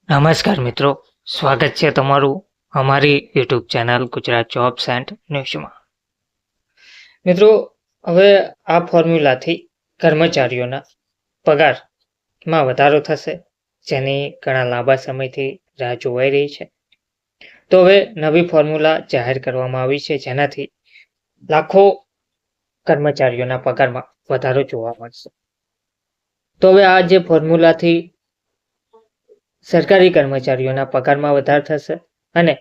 નમસ્કાર મિત્રો, સ્વાગત છે તમારું અમારી YouTube channel Gujarat jobs and ન્યૂઝમાં. મિત્રો, હવે આ ફોર્મ્યુલાથી કર્મચારીઓના પગારમાં વધારો થશે, જેની ઘણા લાંબા સમયથી રાહ જોવાઈ રહી છે. તો હવે નવી ફોર્મ્યુલા જાહેર કરવામાં આવી છે, જેનાથી લાખો કર્મચારીઓના પગારમાં વધારો જોવા મળશે. તો હવે આ જે ફોર્મ્યુલાથી સરકારી કર્મચારીઓના પગારમાં વધારો થશે અને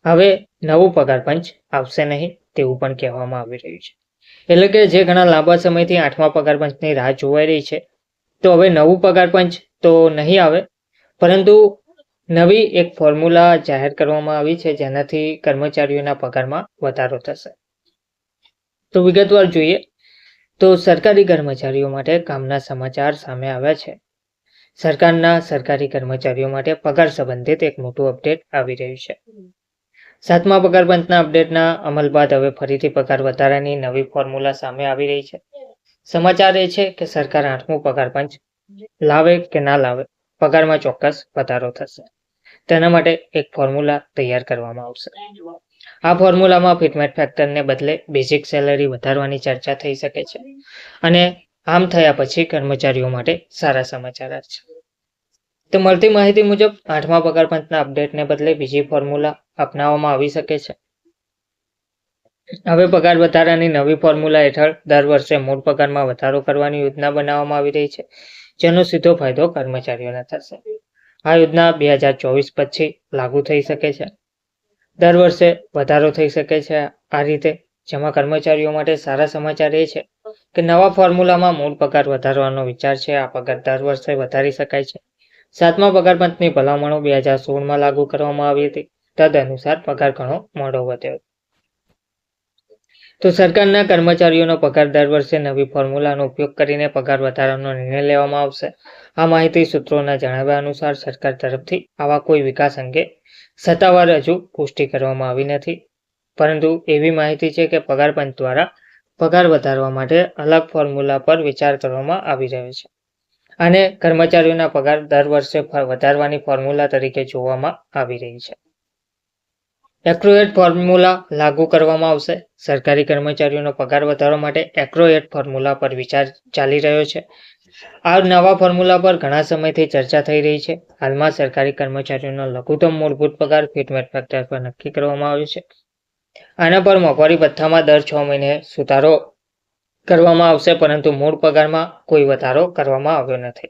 હવે નવું પગાર પંચ આવશે નહીં તેવું પણ કહેવામાં આવી રહ્યું છે. એટલે કે જે ઘણા લાંબા સમયથી 8મા પગાર પંચની રાહ જોવાઈ રહી છે, તો હવે નવું પગાર પંચ તો નહીં આવે, પરંતુ નવી એક ફોર્મ્યુલા જાહેર કરવામાં આવી છે, જેનાથી કર્મચારીઓના પગારમાં વધારો થશે. તો વિગતવાર જોઈએ તો સરકારી કર્મચારીઓ માટે કામના સમાચાર સામે આવ્યા છે. સરકારના સરકારી કર્મચારીઓ માટે પગાર સંબંધિત એક મોટું અપડેટ આવી રહ્યું છે. 7મા પગાર પંચના અપડેટના અમલ બાદ હવે ફરીથી પગાર વધારાની નવી ફોર્મ્યુલા સામે આવી રહી છે. સમાચાર એ છે કે સરકાર 8મું પગાર પંચ લાવે કે ના લાવે, પગારમાં ચોક્કસ વધારો થશે. તેના માટે એક ફોર્મ્યુલા તૈયાર કરવામાં આવશે. આ ફોર્મ્યુલામાં ફિટમેટ ફેક્ટરને બદલે બેઝિક સેલરી વધારવાની ચર્ચા થઈ શકે છે, અને આમ થયા પછી કર્મચારીઓ માટે સારા સમાચાર છે. તો મળતી માહિતી મુજબ 8મા પગાર પંચના અપડેટને બદલે બીજી ફોર્મ્યુલા અપનાવવામાં આવી શકે છે. હવે પગાર વધારાની નવી ફોર્મ્યુલા હેઠળ દર વર્ષે મૂળ પગારમાં વધારો કરવાની યોજના બનાવવામાં આવી રહી છે, જેનો સીધો ફાયદો કર્મચારીઓને થશે. આ યોજના 2024 પછી લાગુ થઈ શકે છે. દર વર્ષે વધારો થઈ શકે છે આ રીતે, જેમાં કર્મચારીઓ માટે સારા સમાચાર એ છે કે નવા ફોર્મ્યુલામાં મૂળ પગાર વધારવાનો વિચાર છે. આ પગાર દર વર્ષે વધારી શકાય છે. 7મા પગાર પંચની ભલામણો 2016માં લાગુ કરવામાં આવી હતી. તદનુસાર પગાર ઘણો મોડો વધ્યો. તો સરકારના કર્મચારીઓનો પગાર દર વર્ષે નવી ફોર્મ્યુલાનો ઉપયોગ કરીને પગાર વધારવાનો નિર્ણય લેવામાં આવશે. આ માહિતી સૂત્રોના જણાવ્યા અનુસાર સરકાર તરફથી આવા કોઈ વિકાસ અંગે સત્તાવાર હજુ પુષ્ટિ કરવામાં આવી નથી, પરંતુ એવી માહિતી છે કે પગાર પંચ દ્વારા પગાર વધારવા માટે અલગ ફોર્મ્યુલા પર વિચાર કરવામાં આવી રહ્યો છે. આને કર્મચારીઓના પગાર દર વર્ષે વધારવાની ફોર્મ્યુલા તરીકે જોવામાં આવી રહી છે. એક્રોએટ ફોર્મ્યુલા લાગુ કરવામાં આવશે. સરકારી કર્મચારીઓનો પગાર વધારવા માટે એક્રોએટ ફોર્મ્યુલા પર વિચાર ચાલી રહ્યો છે. આ નવા ફોર્મ્યુલા પર ઘણા સમયથી ચર્ચા થઈ રહી છે. હાલમાં સરકારી કર્મચારીઓનો લઘુત્તમ મૂળભૂત પગાર ફિટમેટ ફેક્ટર પર નક્કી કરવામાં આવ્યો છે. આના પર મોંઘવારી ભથ્થામાં દર 6 મહિને સુધારો કરવામાં આવશે, પરંતુ મૂળ પગારમાં કોઈ વધારો કરવામાં આવ્યો નથી.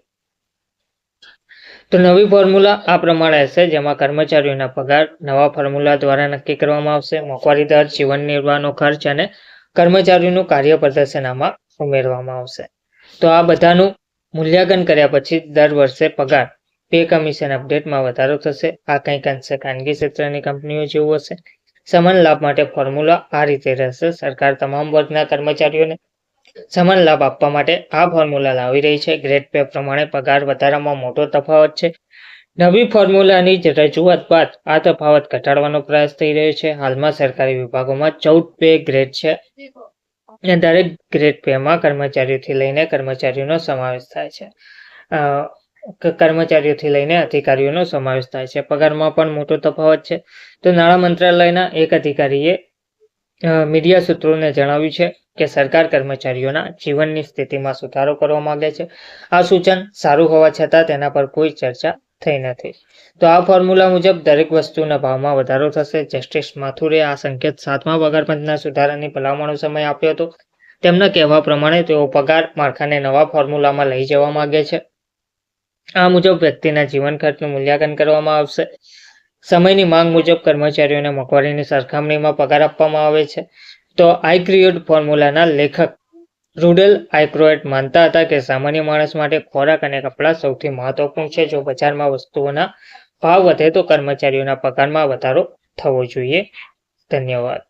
તો નવી ફોર્મ્યુલા આ પ્રમાણે હશે, જેમાં કર્મચારીઓના પગાર નવા ફોર્મ્યુલા દ્વારા નક્કી કરવામાં આવશે. મોંઘવારી દર, જીવન નિર્વાહનો ખર્ચ અને કર્મચારીઓનું કાર્ય પ્રદર્શન આમાં ઉમેરવામાં આવશે. તો આ બધાનું મૂલ્યાંકન કર્યા પછી દર વર્ષે પગાર પે કમિશન અપડેટમાં વધારો થશે. આ કંઈક અંશે ખાનગી ક્ષેત્રની કંપનીઓ જેવું હશે. સમાન લાભ માટે ફોર્મ્યુલા આ રીતે રહેશે. સરકાર તમામ વર્ગના કર્મચારીઓને સમાન લાભ આપવા માટે આ ફોર્મ્યુલા લાવી રહી છે. ગ્રેડ પે પ્રમાણે પગાર વધારામાં મોટો તફાવત છે. નવી ફોર્મ્યુલાની રજૂઆત બાદ આ તફાવત ઘટાડવાનો પ્રયાસ થઈ રહ્યો છે. હાલમાં સરકારી વિભાગોમાં 14 પે ગ્રેડ છે, અને દરેક ગ્રેડ પેમાં કર્મચારીઓથી લઈને કર્મચારીઓનો સમાવેશ થાય છે. કર્મચારીઓથી લઈને અધિકારીઓનો સમાવેશ થાય છે. પગારમાં પણ મોટો તફાવત છે. તો નાણાં મંત્રાલયના એક અધિકારીએ મીડિયા સૂત્રોને જણાવ્યું છે કે સરકાર કર્મચારીઓના જીવનની સ્થિતિમાં સુધારો કરવા માંગે છે. આ સૂચન સારું હોવા છતાં તેના પર કોઈ ચર્ચા થઈ નથી. તો આ ફોર્મ્યુલા મુજબ દરેક વસ્તુના ભાવમાં વધારો થશે. જસ્ટિસ માથુરે આ સંકેત 7મા પગાર પંચના સુધારાની ભલામણો સમય આપ્યો હતો. તેમના કહેવા પ્રમાણે તેઓ પગાર માળખાને નવા ફોર્મ્યુલામાં લઈ જવા માંગે છે. આ મુજબ વ્યક્તિના જીવન ખર્ચનું મૂલ્યાંકન કરવામાં આવશે. સમયની માંગ મુજબ કર્મચારીઓને મોંઘવારીની સરખામણીમાં પગાર આપવામાં આવે છે. તો આઇક્રોએટ ફોર્મ્યુલાના લેખક રૂડેલ આઇક્રોએટ માનતા હતા કે સામાન્ય માણસ માટે ખોરાક અને કપડાં સૌથી મહત્વપૂર્ણ છે. જો બજારમાં વસ્તુઓના ભાવ વધે તો કર્મચારીઓના પગારમાં વધારો થવો જોઈએ. ધન્યવાદ.